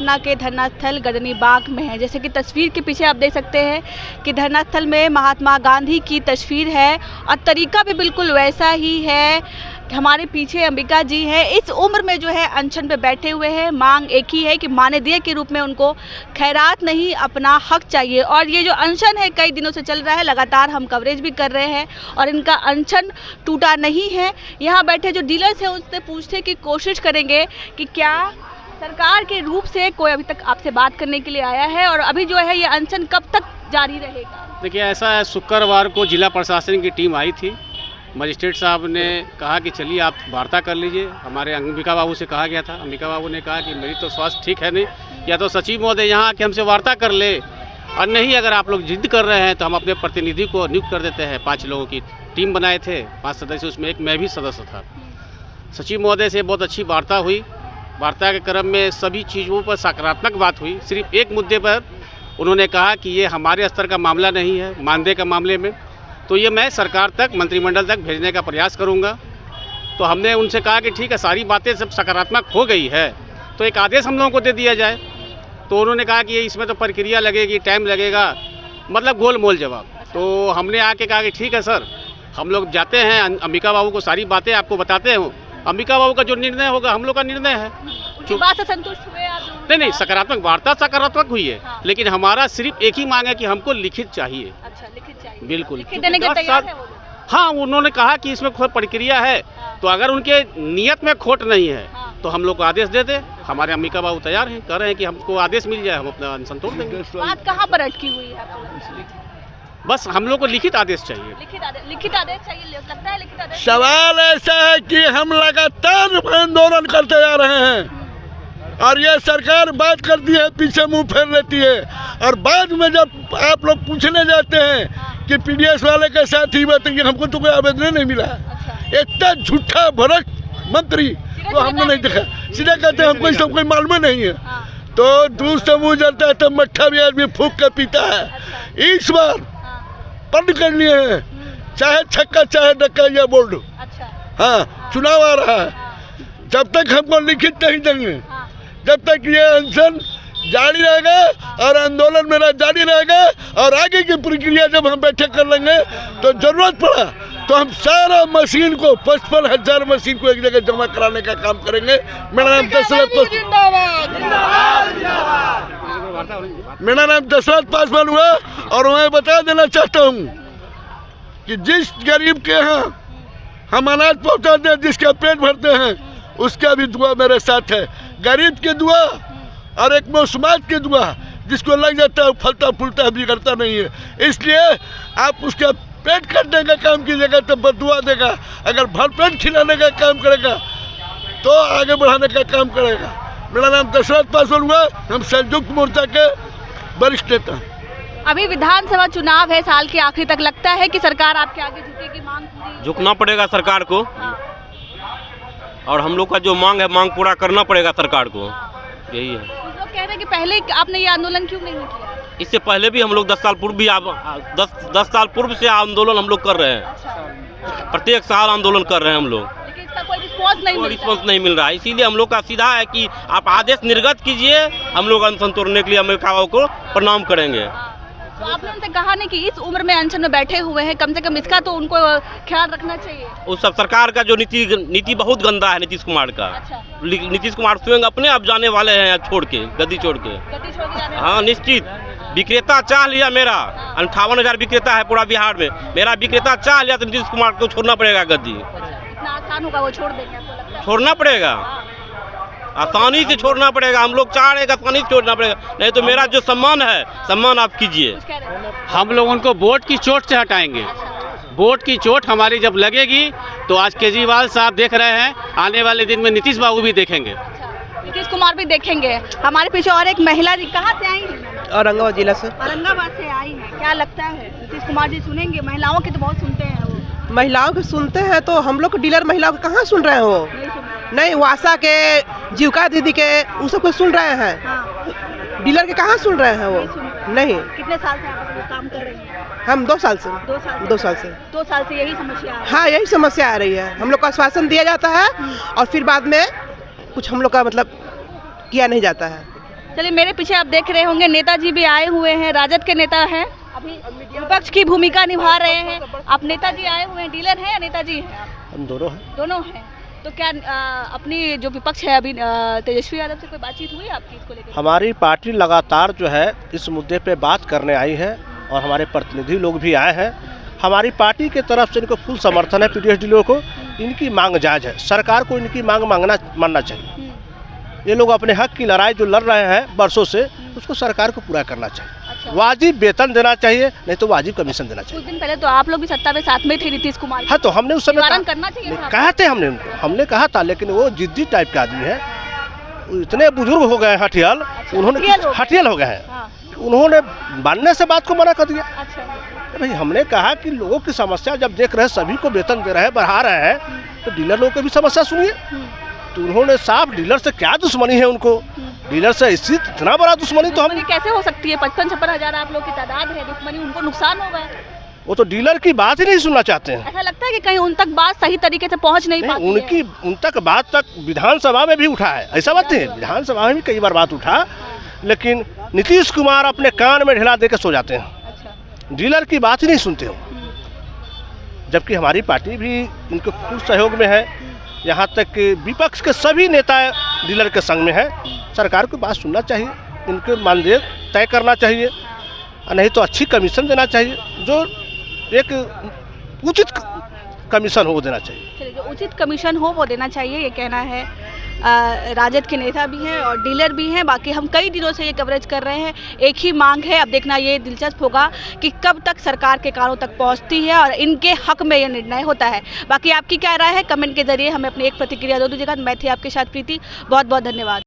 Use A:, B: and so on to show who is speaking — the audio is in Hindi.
A: पटना के धरना स्थल गजनी बाग में है। जैसे कि तस्वीर के पीछे आप देख सकते हैं कि धरना स्थल में महात्मा गांधी की तस्वीर है और तरीका भी बिल्कुल वैसा ही है। हमारे पीछे अंबिका जी हैं, इस उम्र में जो है अनशन पे बैठे हुए हैं। मांग एक ही है कि मानदेय के रूप में उनको खैरात नहीं, अपना हक चाहिए। और ये जो अनशन है कई दिनों से चल रहा है, लगातार हम कवरेज भी कर रहे हैं और इनका अनशन टूटा नहीं है। यहाँ बैठे जो डीलर्स हैं उनसे पूछने की कोशिश करेंगे कि क्या सरकार के रूप से कोई अभी तक आपसे बात करने के लिए आया है और अभी जो है ये अनशन कब तक जारी रहेगा?
B: देखिए, ऐसा है, शुक्रवार को जिला प्रशासन की टीम आई थी। मजिस्ट्रेट साहब ने कहा कि चलिए आप वार्ता कर लीजिए। हमारे अंबिका बाबू से कहा गया था। अंबिका बाबू ने कहा कि मेरी तो स्वास्थ्य ठीक है नहीं, या तो सचिव महोदय यहाँ आके हमसे वार्ता कर ले, और नहीं अगर आप लोग जिद कर रहे हैं तो हम अपने प्रतिनिधि को नियुक्त कर देते हैं। 5 लोगों की टीम बनाए थे, 5 सदस्य, उसमें एक मैं भी सदस्य था। सचिव महोदय से बहुत अच्छी वार्ता हुई। वार्ता के क्रम में सभी चीज़ों पर सकारात्मक बात हुई। सिर्फ एक मुद्दे पर उन्होंने कहा कि ये हमारे स्तर का मामला नहीं है, मानदेय का मामले में, तो ये मैं सरकार तक, मंत्रिमंडल तक भेजने का प्रयास करूंगा। तो हमने उनसे कहा कि ठीक है, सारी बातें सब सकारात्मक हो गई है तो एक आदेश हम लोगों को दे दिया जाए। तो उन्होंने कहा कि ये इसमें तो प्रक्रिया लगेगी, टाइम लगेगा, मतलब गोल मोल जवाब। तो हमने आके कहा कि ठीक है सर, हम लोग जाते हैं, अंबिका बाबू को सारी बातें आपको बताते हैं। अंबिका बाबू का जो निर्णय होगा हम लोग का निर्णय है।
A: बात से संतुष्ट हुए आप?
B: नहीं, सकारात्मक वार्ता सकारात्मक हुई है। हाँ। लेकिन हमारा सिर्फ एक ही मांग है कि हमको लिखित चाहिए।
A: अच्छा, लिखित चाहिए।
B: बिल्कुल,
A: लिखित देने के तैयार है वो?
B: हाँ, उन्होंने कहा कि इसमें कोई प्रक्रिया है। हाँ। तो अगर उनके नियत में खोट नहीं है, हाँ, तो हम लोग को आदेश दे दे। हमारे अंबिका बाबू तैयार हैं, कह रहे हैं कि हमको आदेश मिल जाए, हम अपना अनशन तोड़ देंगे।
A: बात कहाँ पर अटकी हुई है?
B: बस हम लोग को लिखित आदेश चाहिए।
A: लिखित आदेश चाहिए, लगता है लिखित आदेश।
C: सवाल ऐसा है कि हम लगातार आंदोलन करते जा रहे हैं और ये सरकार बात करती है, पीछे मुंह फेर लेती है, और बाद में जब आप लोग पूछने जाते हैं कि पीडीएस वाले के साथ ही बताएंगे, हमको तो कोई आवेदन नहीं मिला। इतना झूठा भ्रष्ट मंत्री तो हमने नहीं देखा। सीधा कहते हैं हमको ये सब कोई मालूम नहीं है। तो दूर से मुँह जलता है, तब मट्ठा भी आदमी फूंक के पीता है। इस बार बंद कर लिए हैं, चाहे छक्का चाहे डक्का या बोल्ड। हाँ, चुनाव आ रहा है, जब तक हमको लिखित नहीं देंगे, जब तक ये अनशन जारी रहेगा और आंदोलन मेरा जारी रहेगा, और आगे की प्रक्रिया जब हम बैठे कर लेंगे तो जरूरत पड़ा तो हम सारा मशीन को 55,000 मशीन को एक जगह जमा कराने का काम करेंगे। मेरा नाम दशरथ पासवान हुआ, और मैं बता देना चाहता हूँ कि जिस गरीब के यहाँ हम अनाज पहुँचाते हैं, जिसका पेट भरते हैं, उसका भी दुआ मेरे साथ है। गरीब की दुआ और एक मौसमात की दुआ, जिसको लग जाता है फलता फूलता है, बिगड़ता नहीं है। इसलिए आप उसका पेट काटने का काम कीजिएगा तो बदुआ देगा, अगर भरपेट खिलाने का काम करेगा तो आगे बढ़ाने का काम करेगा। मेरा नाम दशरथ पासवान हुआ, हम संयुक्त मोर्चा के वरिष्ठ नेता हैं।
A: अभी विधानसभा चुनाव है, साल के आखिरी तक, लगता है कि सरकार आपके आगे झुकेगी? मांग पूरी
D: झुकना पड़ेगा सरकार को। हाँ। और हम लोग का जो मांग है, मांग पूरा करना पड़ेगा सरकार को। हाँ। यही है।
A: कुछ लोग कह रहे हैं कि पहले आपने ये आंदोलन क्यों नहीं किया?
D: इससे पहले भी हम लोग 10 साल पूर्व भी 10 साल पूर्व से आंदोलन हम लोग कर रहे हैं। अच्छा। प्रत्येक साल आंदोलन कर रहे हैं हम लोग,
A: लेकिन इसका कोई रिस्पॉन्स
D: नहीं मिल रहा है। इसीलिए हम लोग का सीधा है कि आप आदेश निर्गत कीजिए, हम लोग अनशन तोड़ने के लिए अंबिका बाबू को प्रणाम करेंगे।
A: तो आपने उनसे कहा नहीं कि इस उम्र में अनशन में बैठे हुए हैं, कम से कम इसका तो उनको ख्याल रखना चाहिए?
D: उस सब सरकार का जो नीति बहुत गंदा है, नीतीश कुमार का। अच्छा। नीतीश कुमार स्वयं अपने आप जाने वाले हैं छोड़ के, गद्दी छोड़ के। हाँ, निश्चित। विक्रेता चाह लिया मेरा, 58,000 विक्रेता है पूरा बिहार में, मेरा विक्रेता चाह लिया तो नीतीश कुमार को छोड़ना पड़ेगा गद्दी।
A: इतना आसान होगा वो छोड़ देंगे? आपको लगता है
D: छोड़ना पड़ेगा, आसानी से छोड़ना पड़ेगा। हम लोग चाह रहे हैं आसानी से छोड़ना पड़ेगा, नहीं तो मेरा जो सम्मान है, सम्मान आप कीजिए।
B: हम लोग उनको वोट की चोट से हटाएंगे। वोट की चोट हमारी जब लगेगी तो आज केजरीवाल साहब देख रहे हैं, आने वाले दिन में नीतीश बाबू भी देखेंगे।
A: नीतीश कुमार भी देखेंगे। हमारे पीछे और एक महिला जी, कहाँ से आई हैं?
E: औरंगाबाद जिला से।
A: औरंगाबाद से आई हैं, क्या लगता है नीतीश कुमार जी सुनेंगे? महिलाओं की तो बहुत सुनते हैं वो।
E: महिलाओं के सुनते हैं तो हम लोग डीलर महिलाओं को कहाँ सुन रहे हैं? वो नहीं, वासा के, जीविका दीदी के, उन सबको सुन रहे हैं। हाँ। डीलर के कहाँ सुन रहे हैं वो? नहीं।
A: कितने साल से आप काम कर रही हैं?
E: हम 2 साल से।
A: 2 साल से यही समस्या है?
E: हाँ, यही समस्या आ रही है। हम लोग को आश्वासन दिया जाता है और फिर बाद में कुछ हम लोग का मतलब किया नहीं जाता है।
A: चलिए, मेरे पीछे आप देख रहे होंगे नेताजी भी आए हुए हैं, राजद के नेता हैं, अभी विपक्ष की भूमिका निभा रहे हैं। आप नेताजी आए हुए हैं, डीलर हैं या नेताजी हैं?
F: हम दोनों हैं।
A: दोनों हैं। तो क्या अपनी जो विपक्ष है अभी तेजस्वी यादव से कोई बातचीत हुई आपकी इसको लेकर?
F: हमारी पार्टी लगातार जो है इस मुद्दे पे बात करने आई है और हमारे प्रतिनिधि लोग भी आए हैं। हमारी पार्टी के तरफ से इनको फुल समर्थन है। पीडीएस डीलरों को इनकी मांग जायज़ है, सरकार को इनकी मांग मानना चाहिए। ये लोग अपने हक की लड़ाई जो लड़ रहे हैं बरसों से, उसको सरकार को पूरा करना चाहिए।
A: अच्छा।
F: वाजिब वेतन देना चाहिए, नहीं तो वाजिब कमीशन देना
A: कुछ
F: चाहिए।
A: दिन पहले तो आप लोग भी सत्ता में साथ में थे नीतीश कुमार के।
F: हाँ, तो हमने उस समय
A: निवारण करना चाहिए था।
F: कहा थे हमने कहा था, लेकिन वो जिद्दी टाइप के आदमी है, इतने बुजुर्ग हो गए हठियाल, उन्होंने हठियाल हो गए हैं,
A: हाँ।
F: उन्होंने मानने से बात को मना कर दिया।
A: अच्छा।
F: भाई हमने कहा कि लोगों की समस्या जब देख रहे हैं, सभी को वेतन दे रहे हैं, बढ़ा रहे हैं, तो डीलर लोगों की भी समस्या सुनिए। तो उन्होंने साफ, डीलर से क्या दुश्मनी है उनको, डीलर से इतना बड़ा दुश्मनी तो हम
A: कैसे हो सकती है? 55-56 हजार आप लोग की तादाद है, दुश्मनी, उनको नुकसान होगा।
F: वो तो डीलर की बात ही नहीं सुनना चाहते हैं।
A: ऐसा लगता है कि कहीं उन तक बात सही तरीके से पहुंच नहीं पाती है।
F: उनकी उन तक बात तक विधानसभा में भी उठा है, ऐसा बात नहीं है, विधानसभा में भी कई बार बात उठा, लेकिन नीतीश कुमार अपने कान में ढिला देकर सो जाते हैं।
A: अच्छा।
F: डीलर की बात ही नहीं सुनते हो, जबकि हमारी पार्टी भी इनके फुल सहयोग में है। यहाँ तक कि विपक्ष के सभी नेता डीलर के संग में है। सरकार को बात सुनना चाहिए, इनके मानदेय तय करना चाहिए, नहीं तो अच्छी कमीशन देना चाहिए, जो एक उचित कमीशन हो वो देना चाहिए।
A: चलिए, जो उचित कमीशन हो वो देना चाहिए, ये कहना है। राजद के नेता भी हैं और डीलर भी हैं। बाकी हम कई दिनों से ये कवरेज कर रहे हैं, एक ही मांग है। अब देखना ये दिलचस्प होगा कि कब तक सरकार के कानों तक पहुंचती है और इनके हक में ये निर्णय होता है। बाकी आपकी क्या राय है, कमेंट के जरिए हमें अपनी एक प्रतिक्रिया दो दीजिएगा। मैं थी आपके साथ प्रीति, बहुत बहुत धन्यवाद।